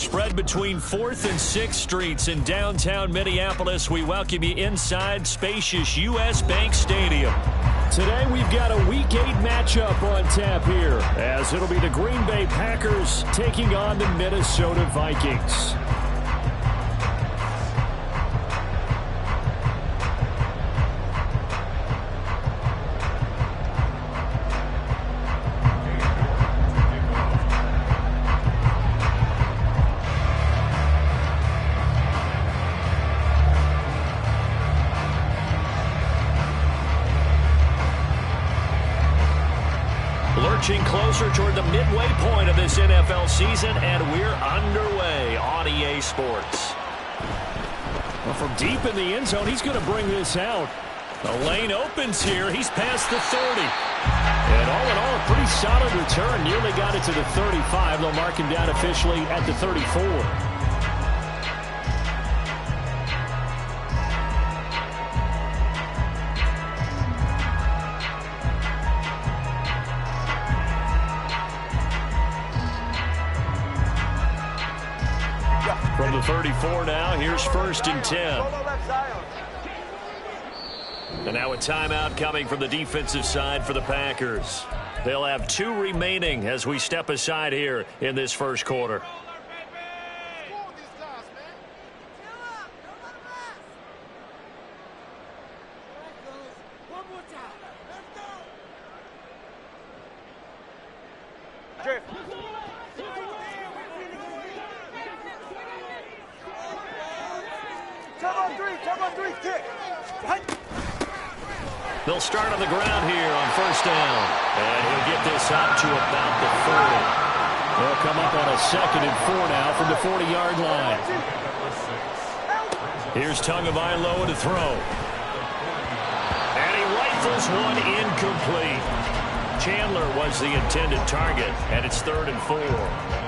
spread between 4th and 6th Streets in downtown Minneapolis. We welcome you inside spacious U.S. Bank Stadium. Today we've got a Week 8 matchup on tap here, as it'll be the Green Bay Packers taking on the Minnesota Vikings. Lurching closer toward the midway point of this NFL season, and we're underway on EA Sports. Well, from deep in the end zone, he's going to bring this out. The lane opens here. He's past the 30. And all in all, a pretty solid return. Nearly got it to the 35. They'll mark him down officially at the 34. From the 34 now, here's 1st and 10. And now a timeout coming from the defensive side for the Packers. They'll have 2 remaining as we step aside here in this first quarter. They'll start on the ground here on 1st down. And he'll get this out to about the 40. They'll come up on a 2nd and 4 now from the 40-yard line. Here's Tagovailoa to throw. And he rifles one incomplete. Chandler was the intended target, and it's 3rd and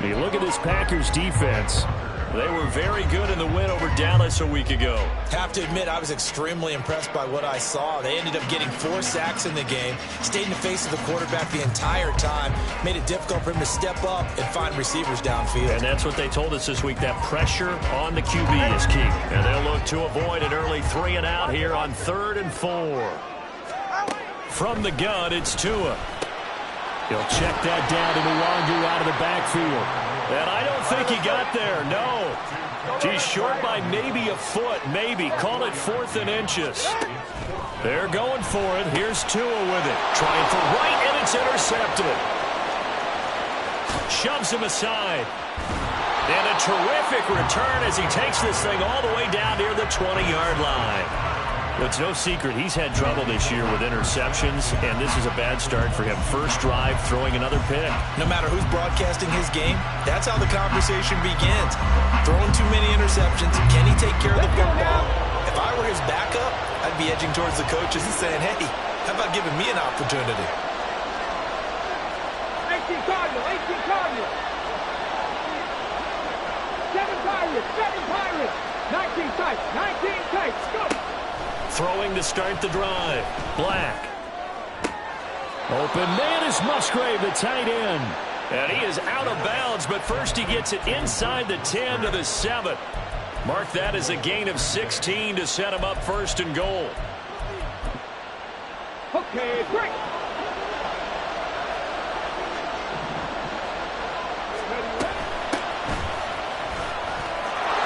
4. You look at this Packers defense. They were very good in the win over Dallas a week ago. Have to admit, I was extremely impressed by what I saw. They ended up getting 4 sacks in the game, stayed in the face of the quarterback the entire time, made it difficult for him to step up and find receivers downfield. And that's what they told us this week, that pressure on the QB is key. And they'll look to avoid an early 3 and out here on 3rd and 4. From the gun, it's Tua. He'll check that down to Nwangu out of the backfield. And I don't think he got there, no. He's short by maybe a foot, maybe. Call it 4th and inches. They're going for it. Here's Tua with it. Trying for right, and it's intercepted. Shoves him aside. And a terrific return as he takes this thing all the way down near the 20-yard line. It's no secret he's had trouble this year with interceptions, and this is a bad start for him. First drive, throwing another pick. No matter who's broadcasting his game, that's how the conversation begins. Throwing too many interceptions. Can he take care of the football? If I were his backup, I'd be edging towards the coaches and saying, hey, how about giving me an opportunity? 18 Cardinals, 18 Cardinals. 7 Pirates, 19 Titans, 19 Titans, go! Throwing to start the drive. Black. Open man is Musgrave, the tight end. And he is out of bounds, but first he gets it inside the 10 to the 7. Mark that as a gain of 16 to set him up 1st and goal. Okay, great.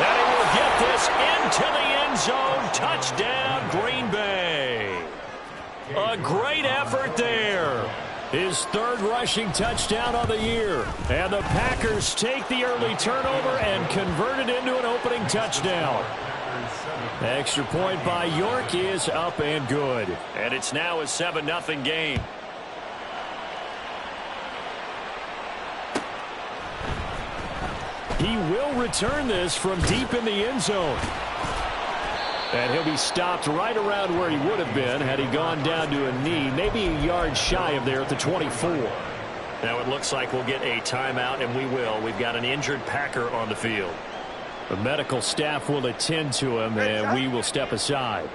And he will get this into the end zone. Touchdown, Green Bay. A great effort there. His 3rd rushing touchdown on the year. And the Packers take the early turnover and convert it into an opening touchdown. Extra point by York is up and good. And it's now a 7-0 game. He will return this from deep in the end zone. And he'll be stopped right around where he would have been had he gone down to a knee, maybe a yard shy of there at the 24. Now it looks like we'll get a timeout, and we will. We've got an injured Packer on the field. The medical staff will attend to him, and we will step aside.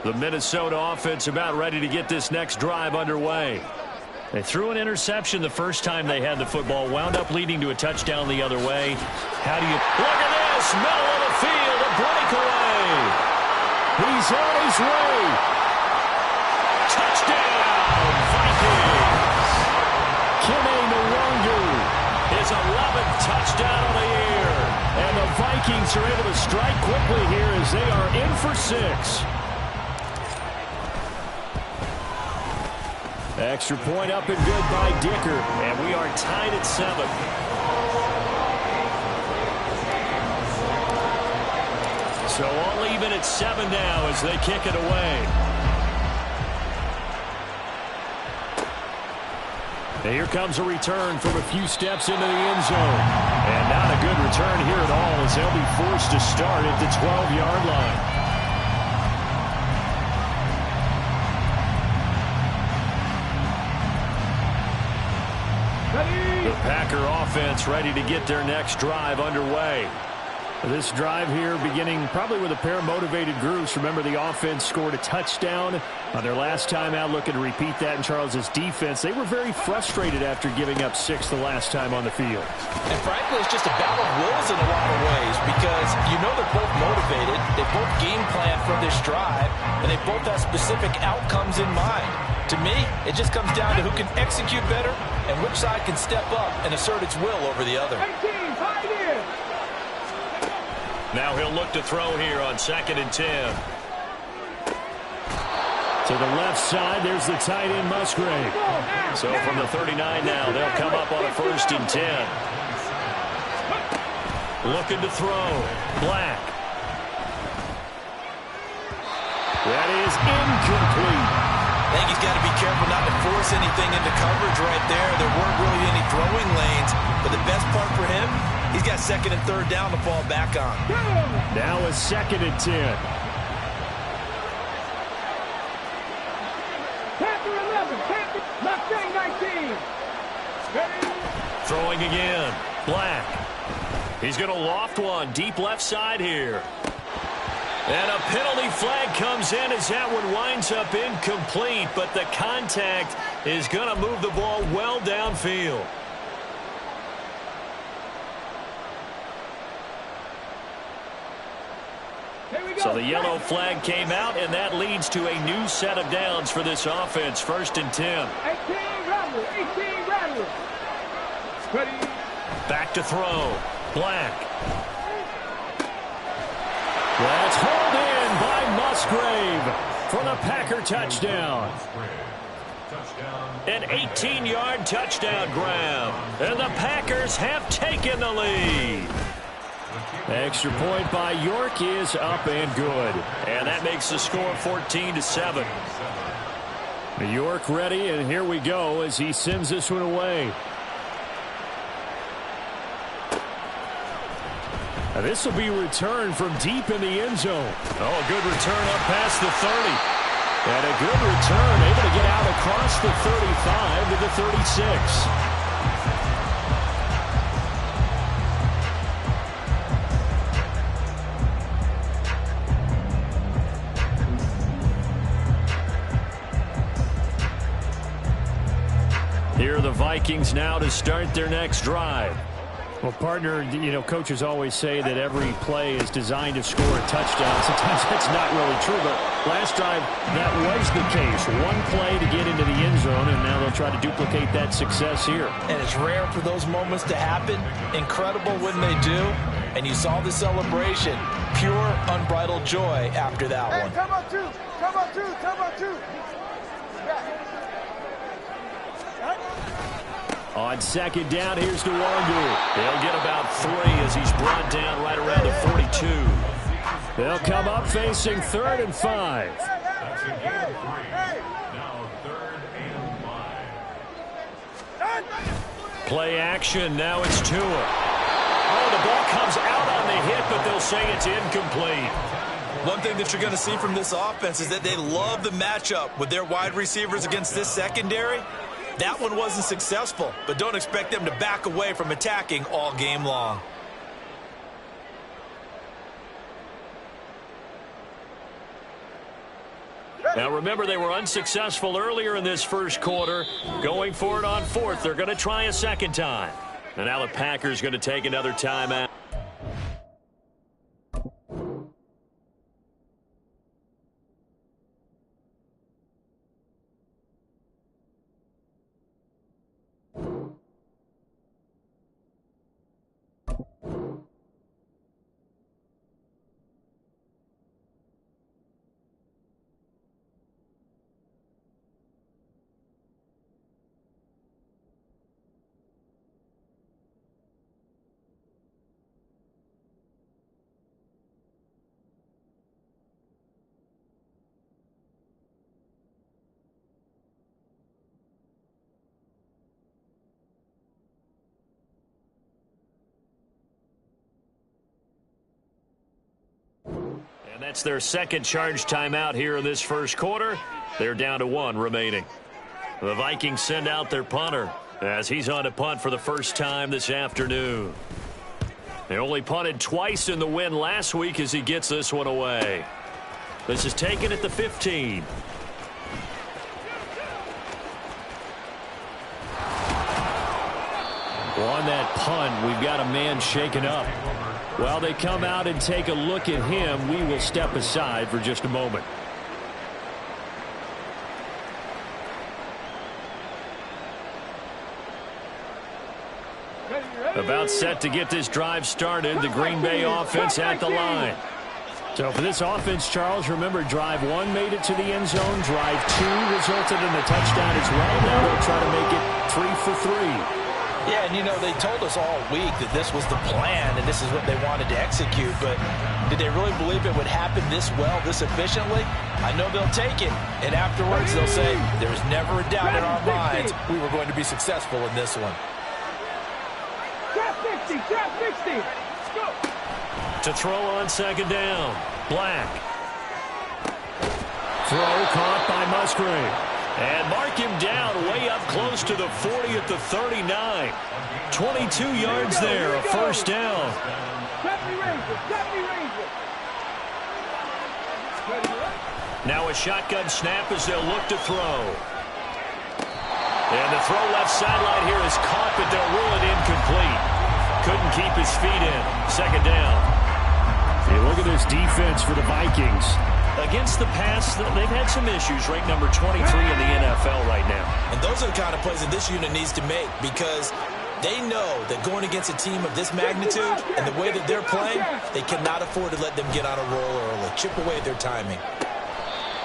The Minnesota offense about ready to get this next drive underway. They threw an interception the first time they had the football, wound up leading to a touchdown the other way. How do you... Look at this! Middle of the field, a breakaway! He's on his way! Touchdown, Vikings! Kene Nwangu, his 11th touchdown of the year. And the Vikings are able to strike quickly here as they are in for 6. Extra point up and good by Dicker. And we are tied at 7. So all even at 7 now as they kick it away. And here comes a return from a few steps into the end zone. And not a good return here at all as they'll be forced to start at the 12-yard line. The Packer offense ready to get their next drive underway. This drive here beginning probably with a pair of motivated groups. Remember, the offense scored a touchdown on their last time out, looking to repeat that in Charles's defense. They were very frustrated after giving up 6 the last time on the field. And frankly, it's just a battle of wills in a lot of ways because you know they're both motivated. They both game plan for this drive, and they both have specific outcomes in mind. To me, it just comes down to who can execute better and which side can step up and assert its will over the other. 18, 5 years. Now he'll look to throw here on 2nd and 10. To the left side, there's the tight end Musgrave. So from the 39 now, they'll come up on a 1st and 10. Looking to throw. Black. That is incomplete. I think he's got to be careful not to force anything into coverage right there. There weren't really any throwing lanes, but the best part for him, he's got 2nd and 3rd down to fall back on. Now a 2nd and 10. Panther 11, Panther, Mustang 19. Ready? Throwing again. Black. He's going to loft one deep left side here. And a penalty flag comes in as that one winds up incomplete, but the contact is going to move the ball well downfield. So the yellow flag came out, and that leads to a new set of downs for this offense. 1st and 10. 18 Rattler, 18 Rattler. Ready? Back to throw. Black. That's hauled in by Musgrave for the Packer touchdown. An 18-yard touchdown grab. And the Packers have taken the lead. Extra point by York is up and good. And that makes the score 14-7. York ready, and here we go as he sends this one away. Now this will be returned from deep in the end zone. Oh, a good return up past the 30. And a good return, able to get out across the 35 to the 36. Here are the Vikings now to start their next drive. Well, partner, you know, coaches always say that every play is designed to score a touchdown. Sometimes that's not really true, but last drive, that was the case. One play to get into the end zone, and now they'll try to duplicate that success here. And it's rare for those moments to happen. Incredible when they do. And you saw the celebration. Pure, unbridled joy after that one. Come on, 2. Come on, 2. Come on, 2. On 2nd down, here's Nwangu. They'll get about 3 as he's brought down right around the 42. They'll come up facing 3rd and 5. Now 3rd and 5. Play action. Now it's Tua. Oh, the ball comes out on the hit, but they'll say it's incomplete. One thing that you're going to see from this offense is that they love the matchup with their wide receivers against this secondary. That one wasn't successful, but don't expect them to back away from attacking all game long. Now remember, they were unsuccessful earlier in this first quarter. Going for it on fourth. They're going to try a second time. And now the Packers going to take another timeout. And that's their second charge timeout here in this first quarter. They're down to one remaining. The Vikings send out their punter as he's on to punt for the first time this afternoon. They only punted twice in the win last week as he gets this one away. This is taken at the 15. On that punt, we've got a man shaken up. While they come out and take a look at him, we will step aside for just a moment. About set to get this drive started, the Green Bay offense at the line. So for this offense, Charles, remember, drive one made it to the end zone. Drive two resulted in a touchdown as well. Now they'll try to make it 3 for 3. Yeah, and you know, they told us all week that this was the plan and this is what they wanted to execute, but did they really believe it would happen this well, this efficiently? I know they'll take it, and afterwards they'll say, there's never a doubt in our minds we were going to be successful in this one. Trap 60, trap 60. Go. To throw on second down, Black. Throw caught by Musgrave. And mark him down way up close to the 40 at the 39. 22 yards there, a first down. 70 Rangers, 70 Rangers. Now a shotgun snap as they'll look to throw. And the throw left sideline here is caught, but they'll rule it incomplete. Couldn't keep his feet in. Second down. Hey, look at this defense for the Vikings. Against the pass, they've had some issues. Ranked number 23 in the NFL right now. And those are the kind of plays that this unit needs to make, because they know that going against a team of this magnitude and the way that they're playing, they cannot afford to let them get on a roll early. Chip away at their timing.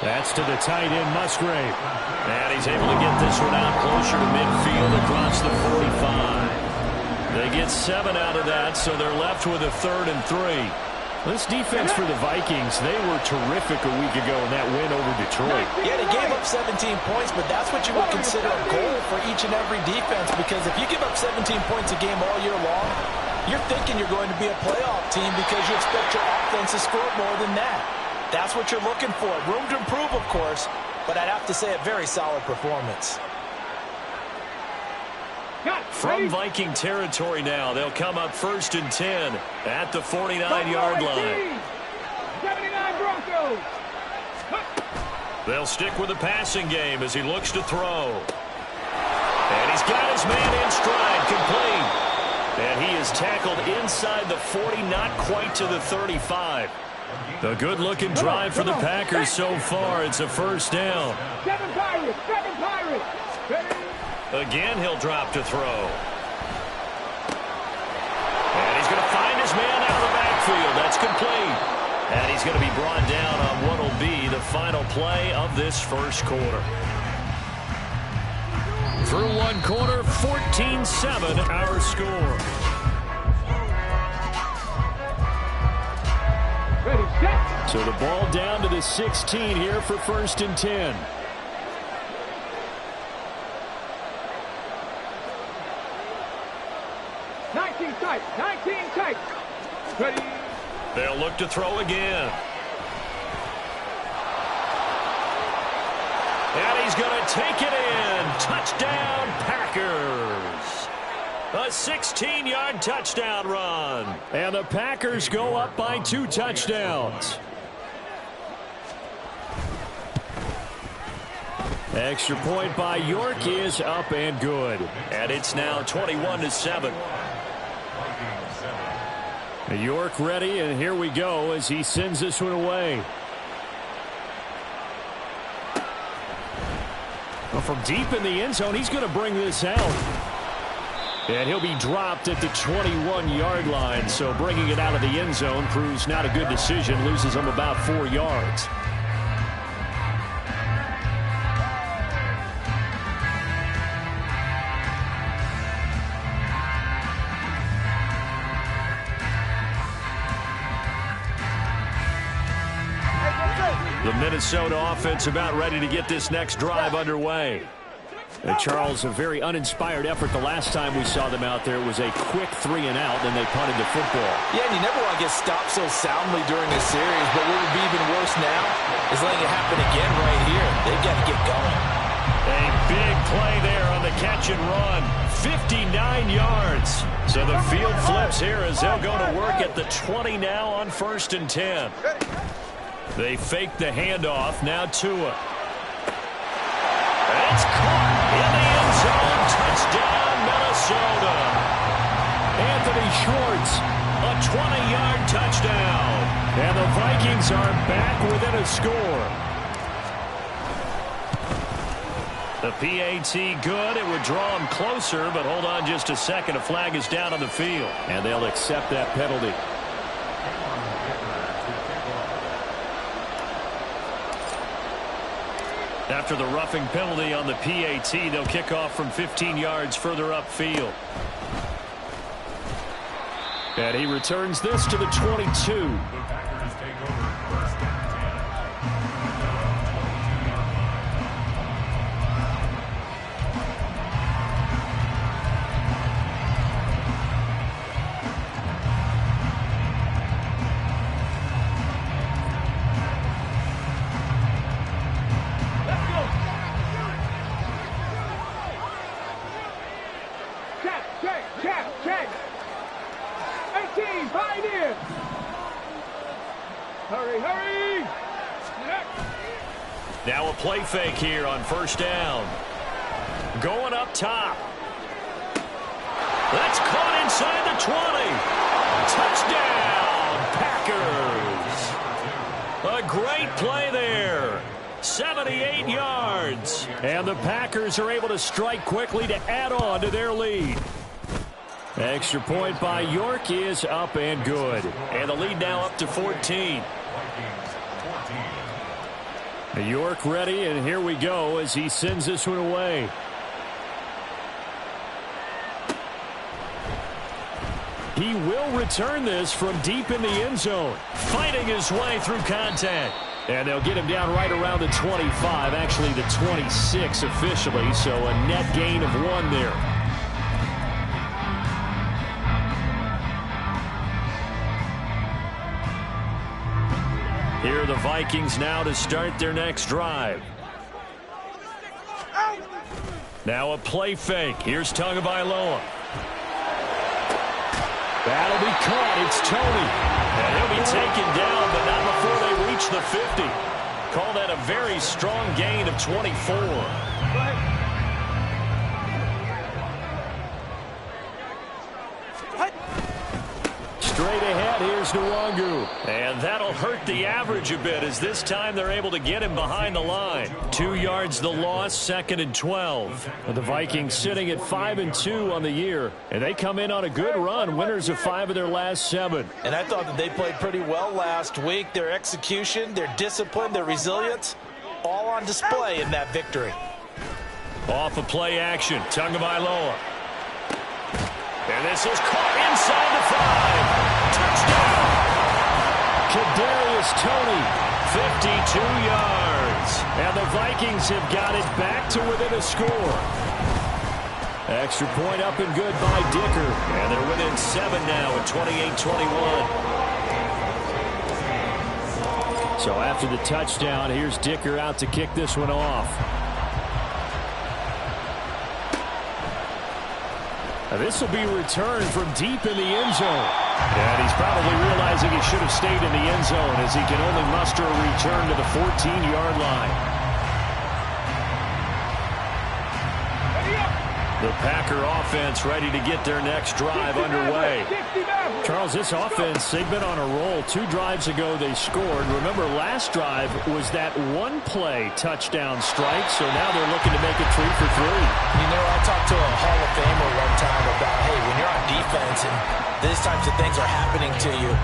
That's to the tight end, Musgrave. And he's able to get this one out closer to midfield across the 45. They get 7 out of that, so they're left with a 3rd and 3. This defense for the Vikings, they were terrific a week ago in that win over Detroit. Yeah, they gave up 17 points, but that's what you would consider a goal for each and every defense, because if you give up 17 points a game all year long, you're thinking you're going to be a playoff team because you expect your offense to score more than that. That's what you're looking for. Room to improve, of course, but I'd have to say a very solid performance. From Viking territory now, they'll come up 1st and 10 at the 49-yard line. 79 Broncos. They'll stick with the passing game as he looks to throw. And he's got his man in stride, complete. And he is tackled inside the 40, not quite to the 35. A good-looking drive for the Packers so far. It's a first down. 7 Pirates, 7 Pirates. Again, he'll drop to throw. And he's going to find his man out of the backfield. That's complete. And he's going to be brought down on what will be the final play of this first quarter. Through one quarter, 14-7 our score. Ready, set. So the ball down to the 16 here for 1st and 10. Tight, 19 tight. Ready. They'll look to throw again. And he's going to take it in. Touchdown, Packers. A 16-yard touchdown run. And the Packers go up by 2 touchdowns. Extra point by York is up and good. And it's now 21-7. York ready, and here we go as he sends this one away. Well, from deep in the end zone, he's going to bring this out. And he'll be dropped at the 21-yard line. So bringing it out of the end zone proves not a good decision. Loses him about 4 yards. The Minnesota offense about ready to get this next drive underway. Charles, a very uninspired effort the last time we saw them out there. It was a quick 3-and-out, then they punted the football. Yeah, and you never want to get stopped so soundly during a series, but what would be even worse now is letting it happen again right here. They've got to get going. A big play there on the catch and run. 59 yards. So the field flips here as they'll go to work at the 20 now on 1st and 10. They fake the handoff. Now Tua. It's caught in the end zone. Touchdown, Minnesota. Anthony Schwartz, a 20-yard touchdown. And the Vikings are back within a score. The PAT good. It would draw them closer, but hold on just a second. A flag is down on the field. And they'll accept that penalty. After the roughing penalty on the PAT, they'll kick off from 15 yards further upfield. And he returns this to the 22. Now a play fake here on 1st down. Going up top. That's caught inside the 20. Touchdown, Packers. A great play there. 78 yards. And the Packers are able to strike quickly to add on to their lead. Extra point by York is up and good. And the lead now up to 14. York ready, and here we go as he sends this one away. He will return this from deep in the end zone. Fighting his way through contact. And they'll get him down right around the 25, actually the 26 officially, so a net gain of 1 there. Here are the Vikings now to start their next drive. Now a play fake. Here's Tagovailoa. That'll be caught. It's Tony. And he'll be taken down, but not before they reach the 50. Call that a very strong gain of 24. Straight ahead, here's Nwangu. And that'll hurt the average a bit as this time they're able to get him behind the line. 2 yards the loss, 2nd and 12. The Vikings sitting at 5-2 on the year. And they come in on a good run, winners of 5 of their last 7. And I thought that they played pretty well last week. Their execution, their discipline, their resilience, all on display in that victory. Off of play action, Tagovailoa. And this is caught inside the 5. Touchdown! Kadarius Toney, 52 yards. And the Vikings have got it back to within a score. Extra point up and good by Dicker. And they're within 7 now at 28-21. So after the touchdown, here's Dicker out to kick this one off. This will be returned from deep in the end zone. And he's probably realizing he should have stayed in the end zone as he can only muster a return to the 14-yard line. The Packer offense ready to get their next drive underway. Charles, this offense, they've been on a roll. 2 drives ago they scored. Remember, last drive was that one-play touchdown strike, so now they're looking to make it 3 for 3. You know, I talked to a Hall of Famer one time about, hey, when you're on defense and these types of things are happening to you,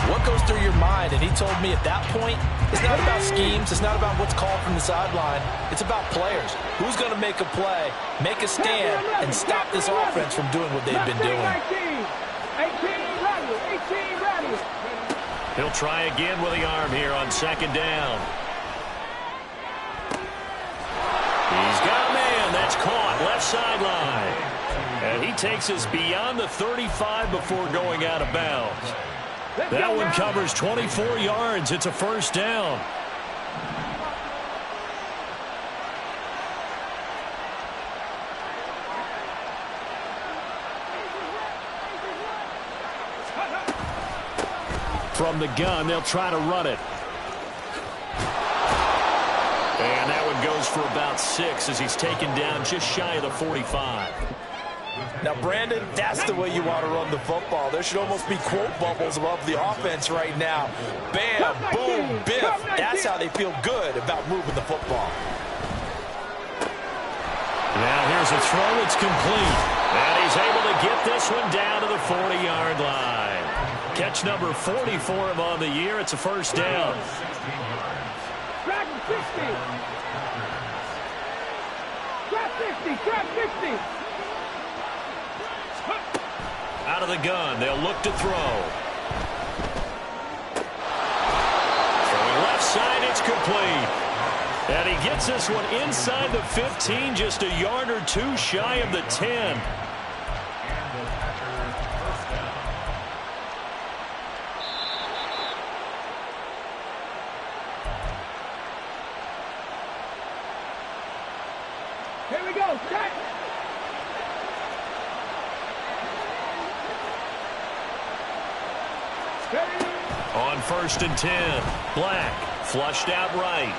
what goes through your mind? And he told me at that point, it's not about schemes. It's not about what's called from the sideline. It's about players. Who's going to make a play, make a stand, and stop this offense from doing what they've been doing. 18, He'll try again with the arm here on 2nd down. He's got a man. That's caught. Left sideline. And he takes us beyond the 35 before going out of bounds. That one covers 24 yards. It's a 1st down. From the gun, they'll try to run it. And that one goes for about 6 as he's taken down just shy of the 45. Now, Brandon, that's the way you want to run the football. There should almost be quote bubbles above the offense right now. Bam, boom, biff. That's how they feel good about moving the football. Now here's a throw. It's complete. And he's able to get this one down to the 40-yard line. Catch number 40 for him on the year. It's a 1st down. Drag 60. Drag 60. Drag 60. Out of the gun. They'll look to throw. Throwing left side. It's complete. And he gets this one inside the 15, just a yard or 2 shy of the 10. Here we go. Set. On 1st and 10, Black flushed out right.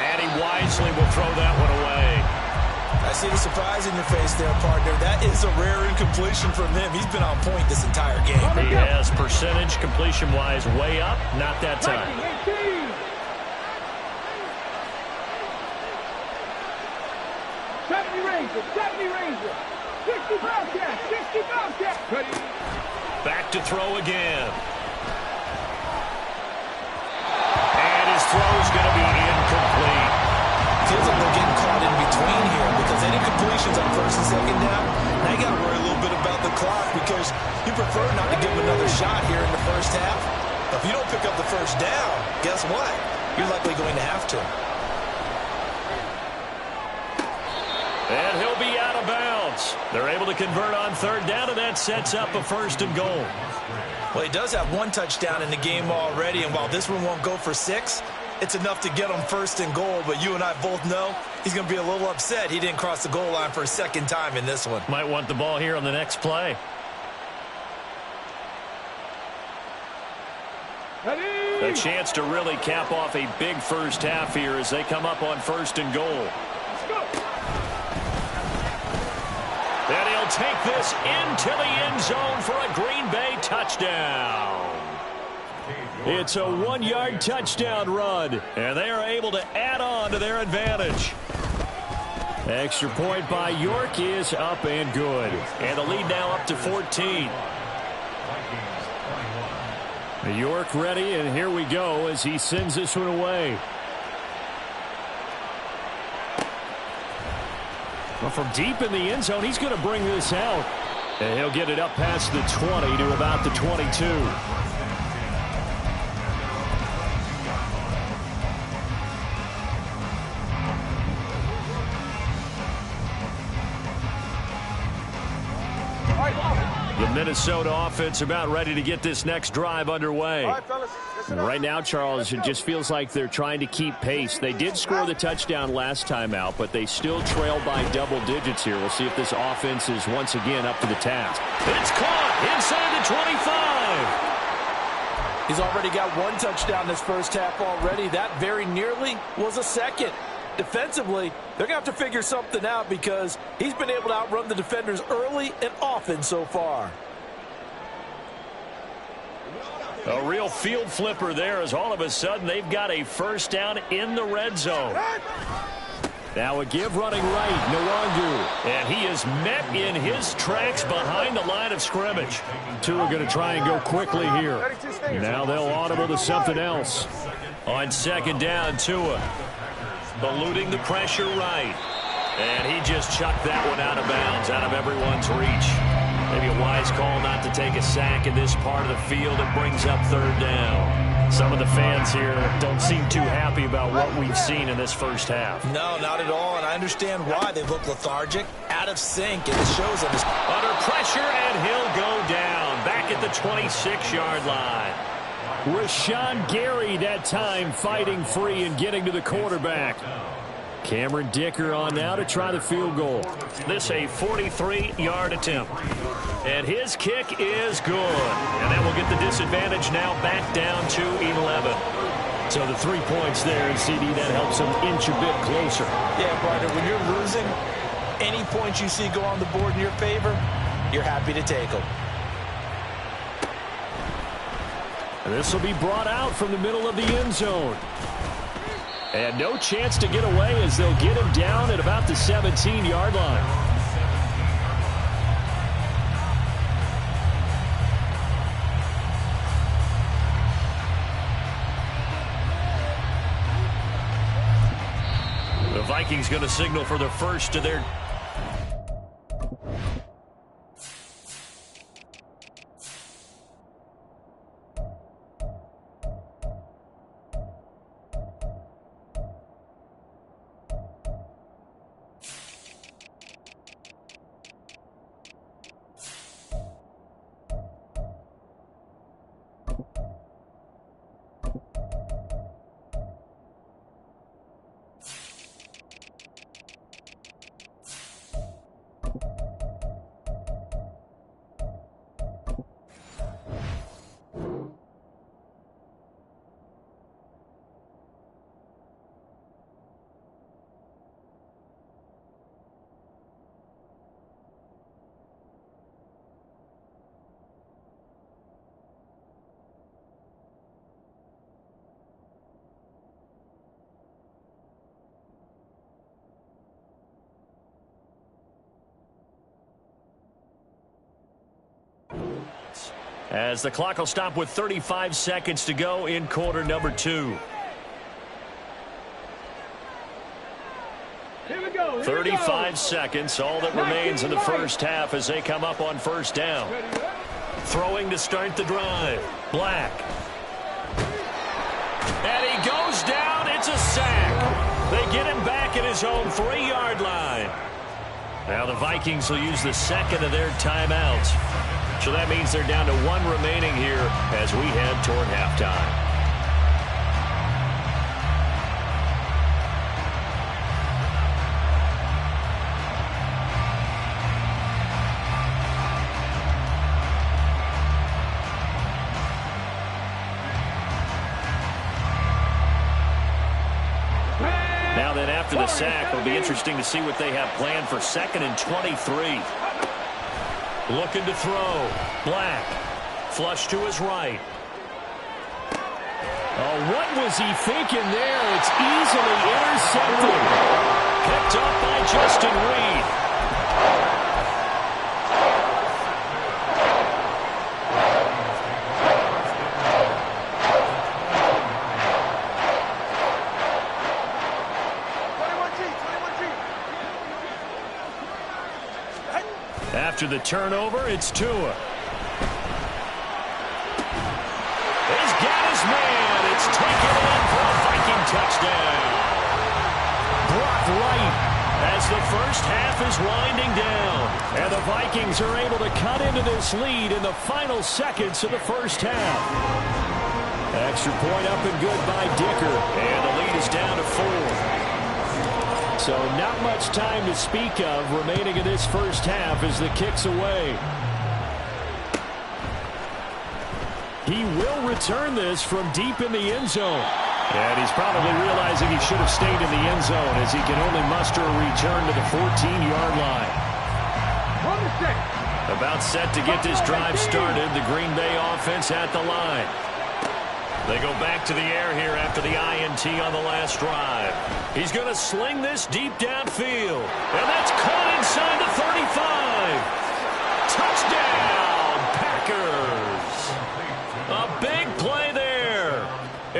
And he wisely will throw that one away. I see the surprise in your face there, partner. That is a rare incompletion from him. He's been on point this entire game. He has percentage completion-wise way up, not that time. 70 Ranger, 70 Ranger. 60 Bobcat, 60 Bobcat. Back to throw again. And his throw is going to be incomplete. Feels like they're getting caught in between here because any completions on 1st and 2nd down, now you got to worry a little bit about the clock because you prefer not to give him another shot here in the 1st half. If you don't pick up the 1st down, guess what? You're likely going to have to. And he'll be out of bounds. They're able to convert on 3rd down, and that sets up a 1st and goal. Well, he does have 1 touchdown in the game already, and while this one won't go for 6, it's enough to get him 1st and goal. But you and I both know he's going to be a little upset he didn't cross the goal line for a 2nd time in this one. Might want the ball here on the next play. A chance to really cap off a big 1st half here as they come up on 1st and goal. And he'll take this into the end zone for a Green Bay touchdown. It's a 1-yard touchdown run, and they are able to add on to their advantage. Extra point by York is up and good. And the lead now up to 14. York ready, and here we go as he sends this one away. Well, from deep in the end zone, he's going to bring this out. And he'll get it up past the 20 to about the 22. The Minnesota offense about ready to get this next drive underway. Right now, Charles, it just feels like they're trying to keep pace. They did score the touchdown last time out, but they still trail by double digits here. We'll see if this offense is once again up to the task. It's caught inside the 25. He's already got 1 touchdown this 1st half already. That very nearly was a 2nd. Defensively, they're going to have to figure something out because he's been able to outrun the defenders early and often so far. A real field flipper there as all of a sudden they've got a first down in the red zone. Now a give running right, Nwangu. And he is met in his tracks behind the line of scrimmage. Two are going to try and go quickly here. Now they'll audible to something else. On second down, Tua eluding the pressure right. And he just chucked that one out of bounds, out of everyone's reach. Maybe a wise call not to take a sack in this part of the field. It brings up third down. Some of the fans here don't seem too happy about what we've seen in this first half. No, not at all, and I understand why. They look lethargic, out of sync, and it shows on this. Under pressure, and he'll go down back at the 26-yard line. Rashawn Gary that time fighting free and getting to the quarterback. Cameron Dicker on now to try the field goal. This a 43-yard attempt. And his kick is good. And that will get the disadvantage now back down to 11. So the 3 points there, and CD, that helps him inch a bit closer. Yeah, partner, when you're losing, any points you see go on the board in your favor, you're happy to take them. And this will be brought out from the middle of the end zone. And no chance to get away as they'll get him down at about the 17-yard line. The Vikings going to signal for the first to their... As the clock will stop with 35 seconds to go in quarter number 2. Here we go. 35 seconds, all that remains in the first half as they come up on first down. Throwing to start the drive. Black. And he goes down. It's a sack. They get him back at his own 3-yard line. Now the Vikings will use the second of their timeouts. So that means they're down to 1 remaining here as we head toward halftime. Now then, after the sack, it'll be interesting to see what they have planned for 2nd and 23. Looking to throw. Black. Flush to his right. Oh, what was he thinking there? It's easily intercepted. Picked up by Justin Reed. After the turnover, it's Tua. He's got his man. It's taken in for a Viking touchdown. Brock Wright as the first half is winding down. And the Vikings are able to cut into this lead in the final seconds of the first half. Extra point up and good by Dicker. And the lead is down to 4. So not much time to speak of remaining in this first half as the kick's away. He will return this from deep in the end zone. And he's probably realizing he should have stayed in the end zone as he can only muster a return to the 14-yard line. About set to get this drive started, the Green Bay offense at the line. They go back to the air here after the INT on the last drive. He's going to sling this deep downfield. And that's caught inside the 35. Touchdown, Packers. A big play there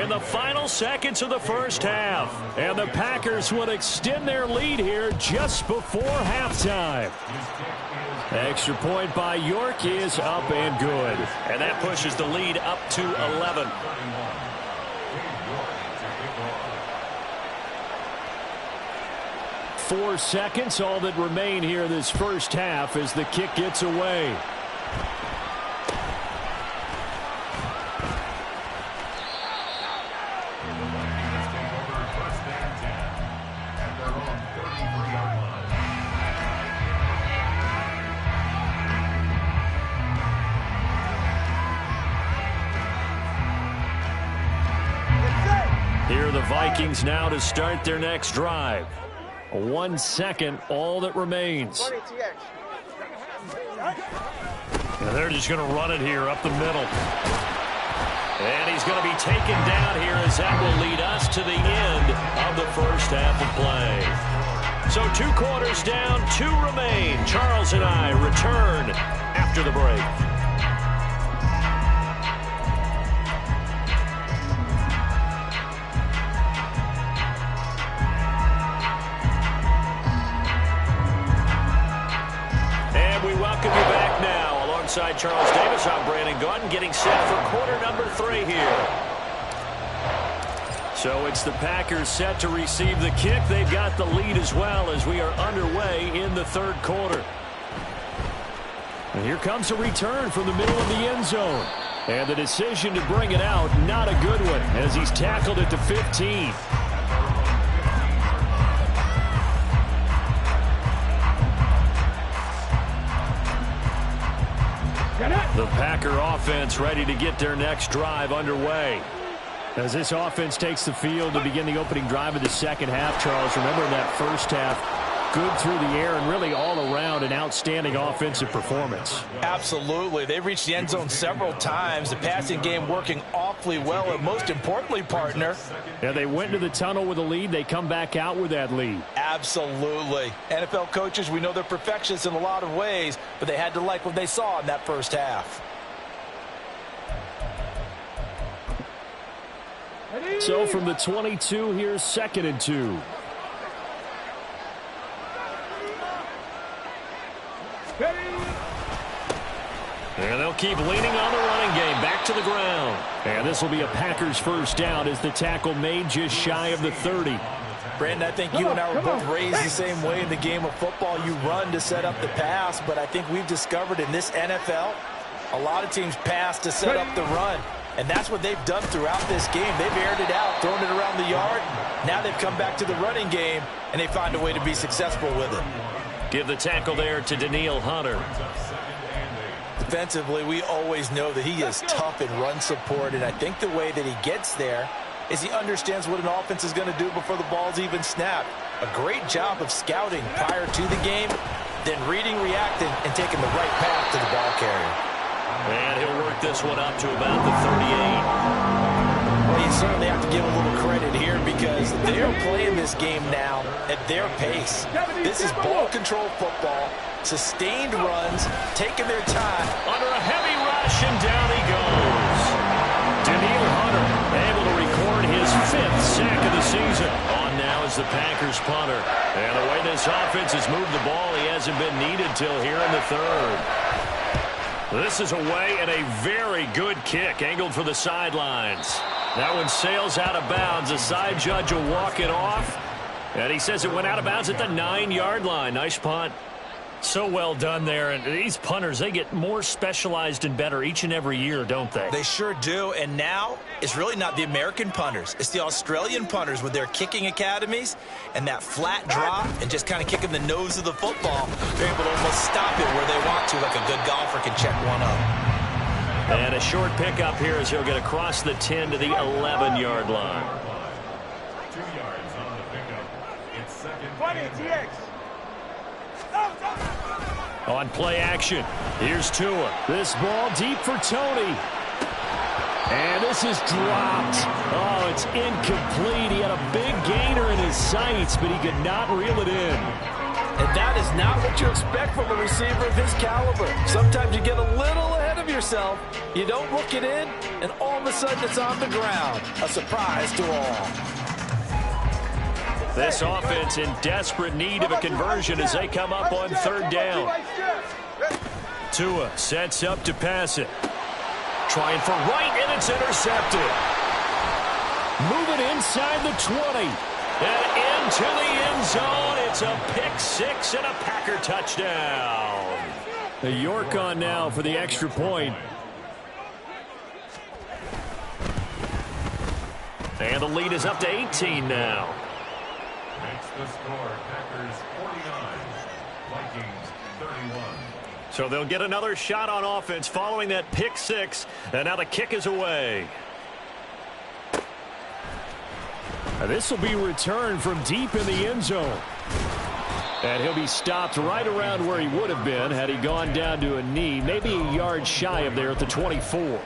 in the final seconds of the first half. And the Packers would extend their lead here just before halftime. Extra point by York is up and good. And that pushes the lead up to 11. Four seconds, all that remain here this first half as the kick gets away. Here are the Vikings now to start their next drive. 1 second, all that remains. And they're just going to run it here up the middle. And he's going to be taken down here as that will lead us to the end of the first half of play. So 2 quarters down, 2 remain. Charles and I return after the break. Alongside Charles Davis, I'm Brandon Gaudin, getting set for quarter number 3 here. So it's the Packers set to receive the kick. They've got the lead as well as we are underway in the third quarter. And here comes a return from the middle of the end zone. And the decision to bring it out, not a good one, as he's tackled at the 15. The Packer offense ready to get their next drive underway. As this offense takes the field to begin the opening drive of the second half, Charles, remember in that first half, good through the air and really all around an outstanding offensive performance. Absolutely. They reached the end zone several times. The passing game working awfully well, and most importantly, partner. Yeah, they went into the tunnel with a lead. They come back out with that lead. Absolutely. NFL coaches, we know they're perfectionists in a lot of ways, but they had to like what they saw in that first half. So from the 22, here's 2nd and 2. And they'll keep leaning on the running game. Back to the ground. And this will be a Packers first down as the tackle made just shy of the 30. Brandon, I think you and I were both raised the same way in the game of football. You run to set up the pass, but I think we've discovered in this NFL, a lot of teams pass to set up the run. And that's what they've done throughout this game. They've aired it out, thrown it around the yard. Now they've come back to the running game, and they find a way to be successful with it. Give the tackle there to Daniil Hunter. Defensively, we always know that he is tough in run support, and I think the way that he gets there is he understands what an offense is going to do before the ball's even snapped. A great job of scouting prior to the game, then reading, reacting, and taking the right path to the ball carrier. And he'll work this one up to about the 38. Well, you certainly have to give a little credit here because they're playing this game now at their pace. This is ball control football, sustained runs, taking their time. Under a heavy rush, and down he goes. Daniil Hunter able to record his 5th sack of the season. On now is the Packers punter. And the way this offense has moved the ball, he hasn't been needed till here in the 3rd. This is away and a very good kick, angled for the sidelines. That one sails out of bounds. The side judge will walk it off. And he says it went out of bounds at the 9-yard line. Nice punt. So well done there. And these punters, they get more specialized and better each and every year, don't they? They sure do. And now it's really not the American punters. It's the Australian punters with their kicking academies and that flat drop and just kind of kicking the nose of the football. They're able to almost stop it where they want to, like a good golfer can check one up. And a short pickup here as he'll get across the 10 to the 11-yard line. Second 20, and TX. On play action, here's Tua. This ball deep for Tony. And this is dropped. Oh, it's incomplete. He had a big gainer in his sights, but he could not reel it in. And that is not what you expect from a receiver of his caliber. Sometimes you get a little ahead of yourself. You don't look it in, and all of a sudden it's on the ground. A surprise to all. This offense in desperate need of a conversion as they come up on third down. Tua sets up to pass it. Trying for right, and it's intercepted. Moving inside the 20. And into the end zone. It's a pick six and a Packer touchdown. The York on now for the extra point. And the lead is up to 18 now. makes the score Packers 49, Vikings 31. So they'll get another shot on offense following that pick six. And now the kick is away. This will be returned from deep in the end zone. And he'll be stopped right around where he would have been had he gone down to a knee, maybe a yard shy of there at the 24.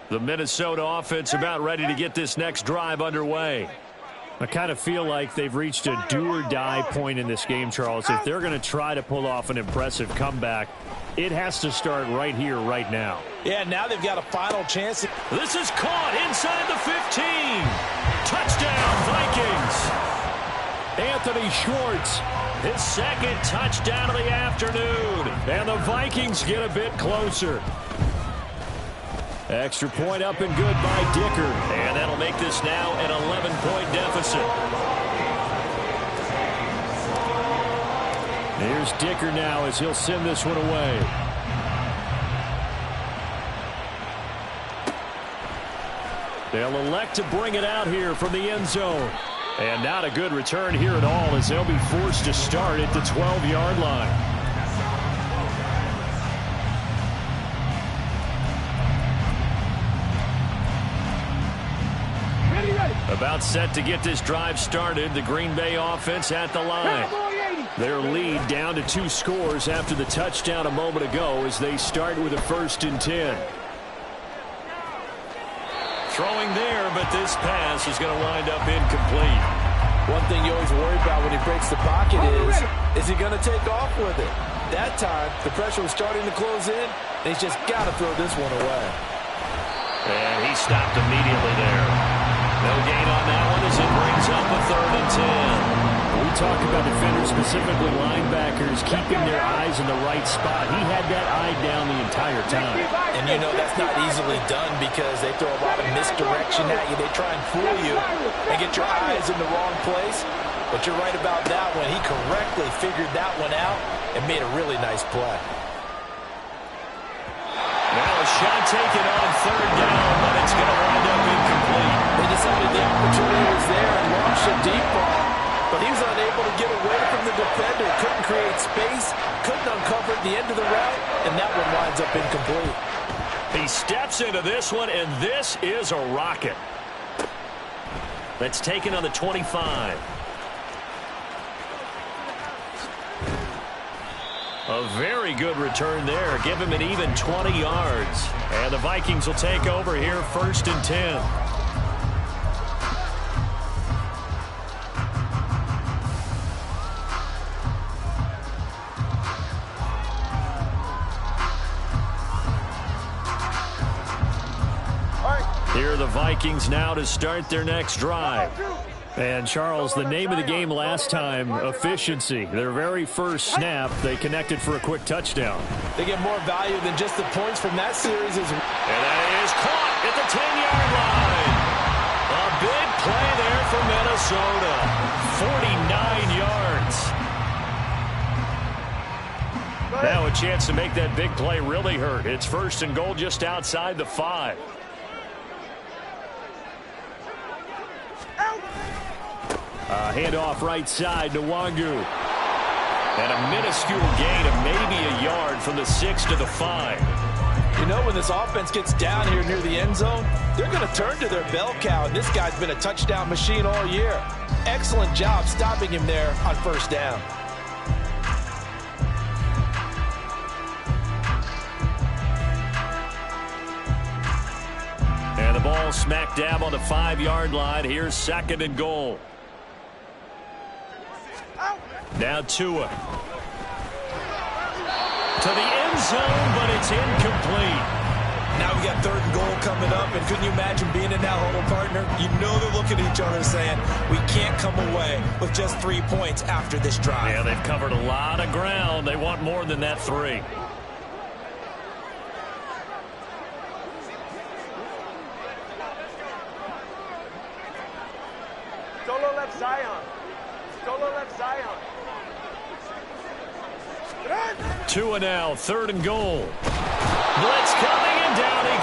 The Minnesota offense about ready to get this next drive underway. I kind of feel like they've reached a do-or-die point in this game, Charles. If they're going to try to pull off an impressive comeback, it has to start right here, right now. Yeah, now they've got a final chance. This is caught inside the 15. Touchdown, Vikings. Anthony Schwartz, his second touchdown of the afternoon. And the Vikings get a bit closer. Extra point up and good by Dicker. And that'll make this now an 11-point deficit. Here's Dicker now as he'll send this one away. They'll elect to bring it out here from the end zone. And not a good return here at all as they'll be forced to start at the 12-yard line. About set to get this drive started. The Green Bay offense at the line. Their lead down to 2 scores after the touchdown a moment ago as they start with a 1st and 10. Throwing there, but this pass is going to wind up incomplete. One thing you always worry about when he breaks the pocket is he going to take off with it? That time, the pressure was starting to close in, and he's just got to throw this one away. And he stopped immediately there. No gain on that one as it brings up a 3rd and 10. We talk about defenders, specifically linebackers, keeping their eyes in the right spot. He had that eye down the entire time. And you know that's not easily done because they throw a lot of misdirection at you. They try and fool you and get your eyes in the wrong place. But you're right about that one. He correctly figured that one out and made a really nice play. Now a shot taken on 3rd down, but it's going to wind up incomplete. They decided the opportunity was there and launched a deep ball, but he was unable to get away from the defender. Couldn't create space, couldn't uncover at the end of the route, and that one winds up incomplete. He steps into this one, and this is a rocket. That's taken on the 25. A very good return there. Give him an even 20 yards. And the Vikings will take over here 1st and 10. Here are the Vikings now to start their next drive. And, Charles, the name of the game last time, efficiency. Their very first snap, they connected for a quick touchdown. They get more value than just the points from that series. And that is caught at the 10-yard line. A big play there for Minnesota. 49 yards. Now a chance to make that big play really hurt. It's 1st and goal just outside the 5. Handoff right side to Wangu. And a minuscule gain of maybe a yard from the 6 to the 5. You know, when this offense gets down here near the end zone, they're going to turn to their bell cow, and this guy's been a touchdown machine all year. Excellent job stopping him there on first down. And the ball smack dab on the 5-yard line. Here's 2nd and goal. Now Tua. To the end zone, but it's incomplete. Now we got 3rd and goal coming up, and couldn't you imagine being in that huddle, partner? You know they're looking at each other saying, we can't come away with just 3 points after this drive. Yeah, they've covered a lot of ground. They want more than that 3. Solo left Zion. Solo left Zion. Tua now, 3rd and goal. Blitz coming, and down he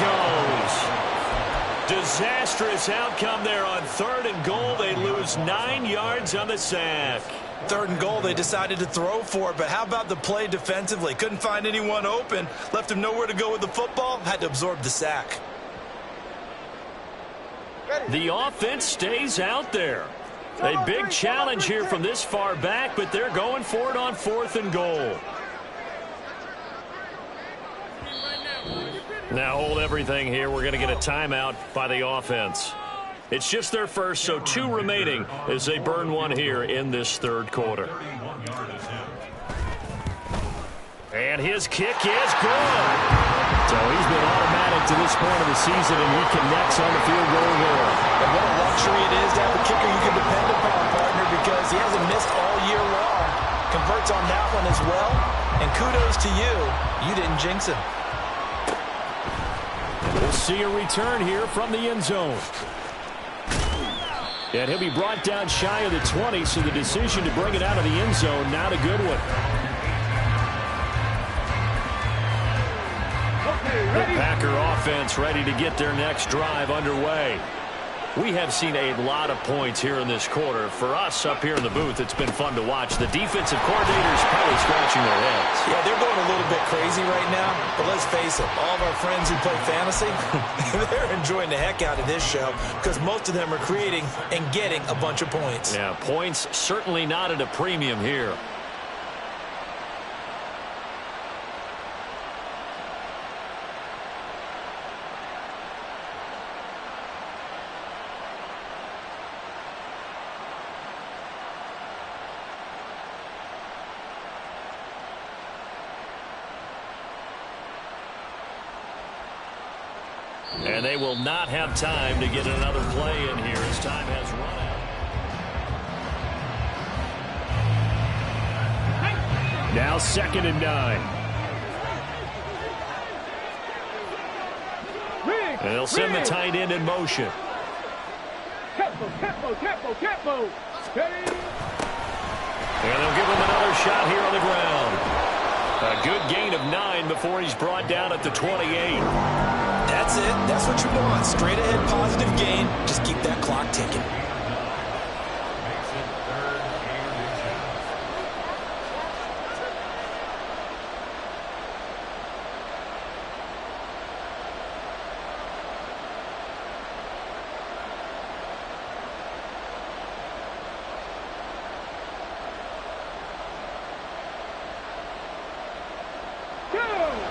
goes. Disastrous outcome there on 3rd and goal. They lose 9 yards on the sack. 3rd and goal, they decided to throw for it, but how about the play defensively? Couldn't find anyone open, left him nowhere to go with the football, had to absorb the sack. The offense stays out there. A big challenge here from this far back, but they're going for it on 4th and goal. Now hold everything here. We're going to get a timeout by the offense. It's just their first, so 2 remaining as they burn 1 here in this 3rd quarter. And his kick is good. So he's been automatic to this point of the season, and he connects on the field goal there. And what a luxury it is to have a kicker you can depend upon, partner, because he hasn't missed all year long. Converts on that one as well. And kudos to you. You didn't jinx him. We'll see a return here from the end zone. And he'll be brought down shy of the 20, so the decision to bring it out of the end zone, not a good one. The Packer offense ready to get their next drive underway. We have seen a lot of points here in this quarter. For us up here in the booth, it's been fun to watch. The defensive coordinators probably scratching their heads. Yeah, they're going a little bit crazy right now. But let's face it, all of our friends who play fantasy, they're enjoying the heck out of this show because most of them are creating and getting a bunch of points. Yeah, points certainly not at a premium here. And they will not have time to get another play in here as time has run out. Now 2nd and 9. And they'll send the tight end in motion. Tempo. And they'll give him another shot here on the ground. A good gain of 9 before he's brought down at the 28. That's it. That's what you want. Straight ahead positive gain. Just keep that clock ticking.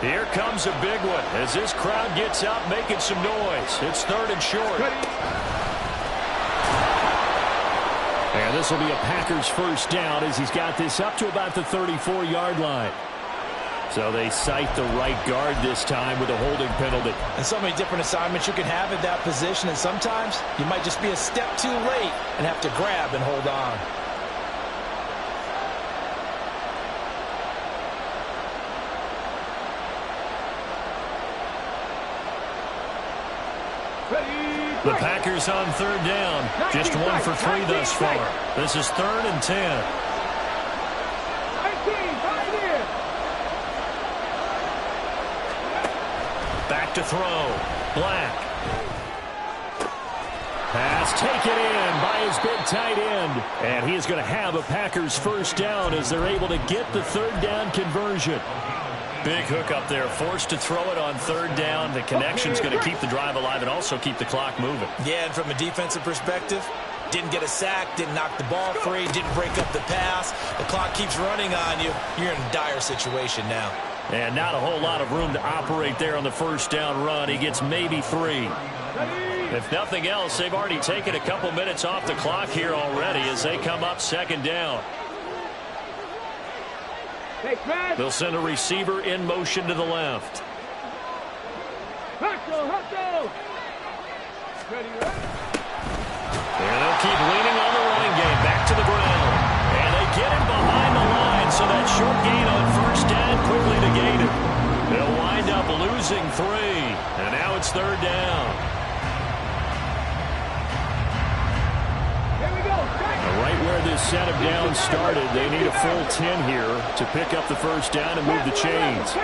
Here comes a big one as this crowd gets out making some noise. It's 3rd and short. And this will be a Packers first down as he's got this up to about the 34-yard line. So they cite the right guard this time with a holding penalty. And so many different assignments you can have at that position, and sometimes you might just be a step too late and have to grab and hold on. The Packers on 3rd down. Just 1 for 3 thus far. This is 3rd and 10. Back to throw. Black. Pass taken in by his big tight end. And he is going to have a Packers first down as they're able to get the 3rd down conversion. Big hook up there, forced to throw it on third down. The connection's going to keep the drive alive and also keep the clock moving. Yeah, and from a defensive perspective, didn't get a sack, didn't knock the ball free, didn't break up the pass. The clock keeps running on you. You're in a dire situation now. And not a whole lot of room to operate there on the first down run. He gets maybe 3. If nothing else, they've already taken a couple minutes off the clock here already as they come up second down. They'll send a receiver in motion to the left. Hustle. And they'll keep leaning on the running game. Back to the ground. And they get him behind the line, so that short gain on first down quickly negated. They'll wind up losing 3. And now it's third down. Right where this set of downs started, they need a full 10 here to pick up the first down and move the chains.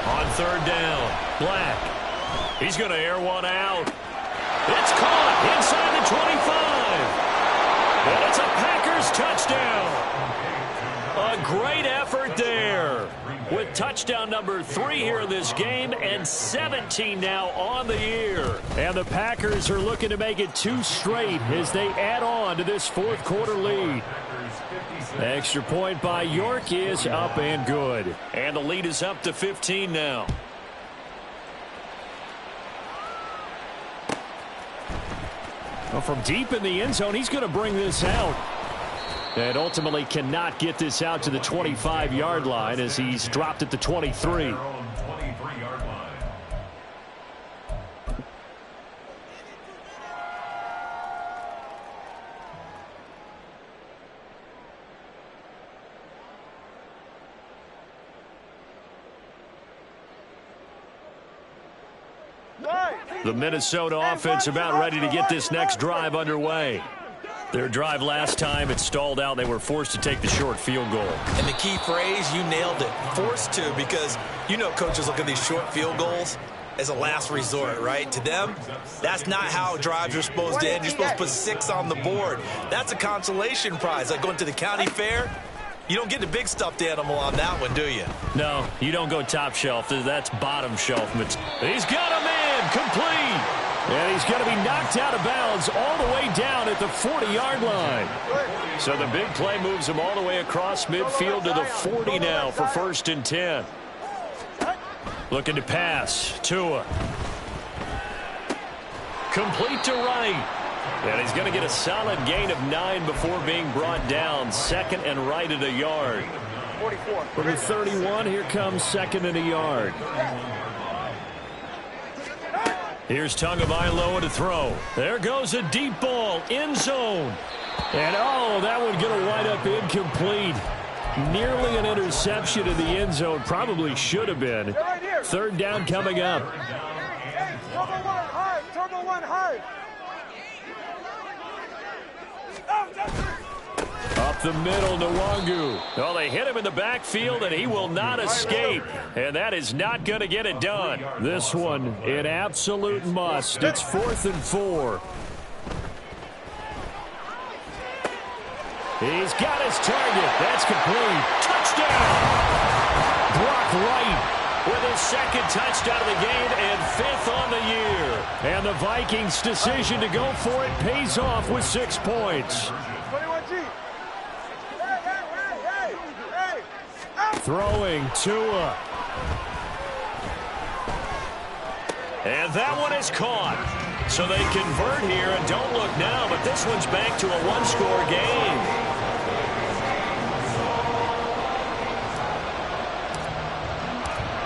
On third down, Black. He's going to air one out. It's caught inside the 25. And it's a Packers touchdown. A great effort there. With touchdown number 3 here in this game and 17 now on the year. And the Packers are looking to make it 2 straight as they add on to this fourth quarter lead. Extra point by York is up and good. And the lead is up to 15 now. Well, from deep in the end zone, he's going to bring this out. And ultimately cannot get this out to the 25-yard line as he's dropped at the 23. The Minnesota offense about ready to get this next drive underway. Their drive last time, it stalled out. They were forced to take the short field goal. And the key phrase, you nailed it, forced to, because you know coaches look at these short field goals as a last resort, right? To them, that's not how drives are supposed to end. You're supposed to put 6 on the board. That's a consolation prize, like going to the county fair. You don't get the big stuffed animal on that one, do you? No, you don't go top shelf. That's bottom shelf. He's got him in, complete. And he's going to be knocked out of bounds all the way down at the 40-yard line. So the big play moves him all the way across midfield to the 40 now for 1st and 10. Looking to pass. Tua. Complete to right. And he's going to get a solid gain of 9 before being brought down. 2nd and right at a yard. 44. For the 31, here comes 2nd and a yard. Here's Tagovailoa to throw. There goes a deep ball, end zone. And, oh, that one going to wind up incomplete. Nearly an interception in the end zone. Probably should have been. 3rd down coming up. Turbo one hard. Up the middle, Nwangu. Oh, they hit him in the backfield, and he will not escape. And that is not going to get it done. This one, an absolute must. It's 4th and 4. He's got his target. That's complete. Touchdown! Brock Wright with his 2nd touchdown of the game and 5th on the year. And the Vikings' decision to go for it pays off with 6 points. 21G. Throwing Tua. And that one is caught. So they convert here and don't look now, but this one's back to a 1-score game.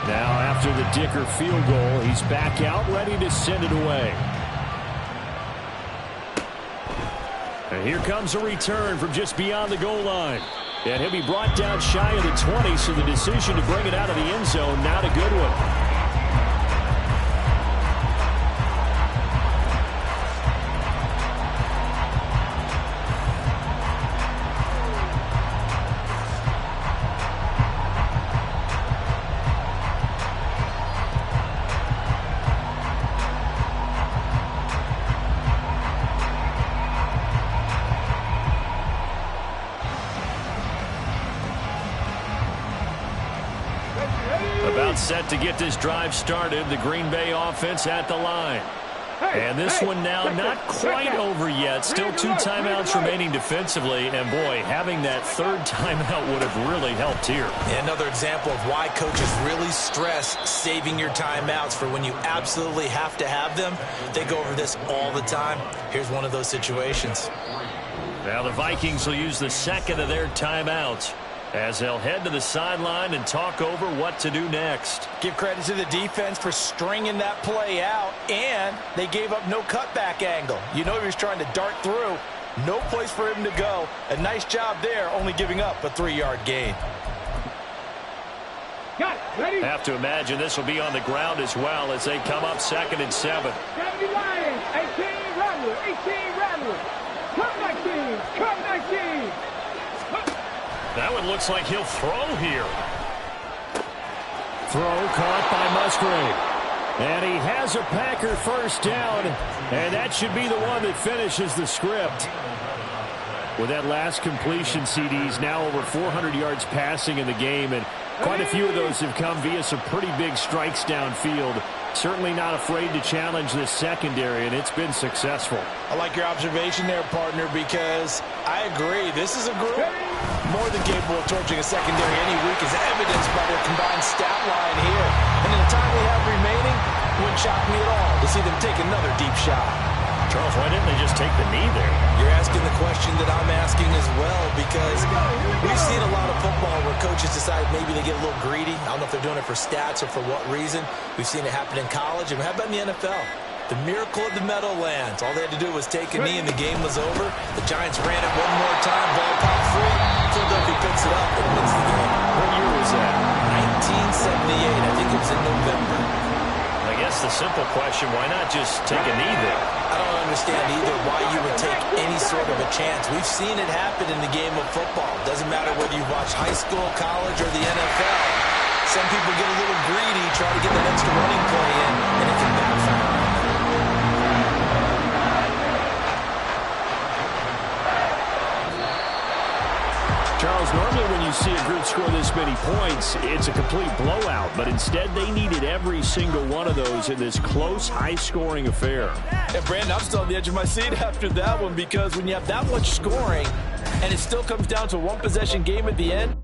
Now after the Dicker field goal, he's back out ready to send it away. And here comes a return from just beyond the goal line. And he'll be brought down shy of the 20, so the decision to bring it out of the end zone, not a good one. timeout set to get this drive started. The Green Bay offense at the line. And this one now not quite over yet. Still 2 timeouts remaining defensively. And, boy, having that third timeout would have really helped here. Yeah, another example of why coaches really stress saving your timeouts for when you absolutely have to have them. They go over this all the time. Here's one of those situations. Now the Vikings will use the second of their timeouts as they'll head to the sideline and talk over what to do next. Give credit to the defense for stringing that play out, and they gave up no cutback angle. You know he was trying to dart through. No place for him to go. A nice job there, only giving up a 3-yard gain. Got it. Ready? Have to imagine this will be on the ground as well as they come up 2nd and 7. 70 Lions, 18 Rattlers, 18 Rattlers. Come 19, come 19. That one looks like he'll throw here. Throw caught by Musgrave. And he has a Packer first down. And that should be the one that finishes the script. With that last completion, CD's now over 400 yards passing in the game. And quite a few of those have come via some pretty big strikes downfield. Certainly not afraid to challenge this secondary, and it's been successful. I like your observation there, partner, because I agree. This is a group more than capable of torching a secondary any week, as evidenced by their combined stat line here. And in the time we have remaining, it wouldn't shock me at all to see them take another deep shot. Charles, why didn't they just take the knee there? You're asking the question that I'm asking as well, because we've seen a lot of football where coaches decide maybe they get a little greedy. I don't know if they're doing it for stats or for what reason. We've seen it happen in college, and how about in the NFL? The miracle of the Meadowlands. All they had to do was take a knee, and the game was over. The Giants ran it one more time, ball popped free. Philadelphia picks it up and wins the game. What year was that? 1978. I think it was in November. I guess the simple question, why not just take a knee there? I don't understand either why you would take any sort of a chance. We've seen it happen in the game of football. Doesn't matter whether you watch high school, college, or the NFL. Some people get a little greedy, try to get that extra running play in, and it can backfire on them. Charles, normally when you see a group score this many points, it's a complete blowout. But instead, they needed every single one of those in this close, high-scoring affair. Yeah, Brandon, I'm still on the edge of my seat after that one, because when you have that much scoring and it still comes down to a one-possession game at the end,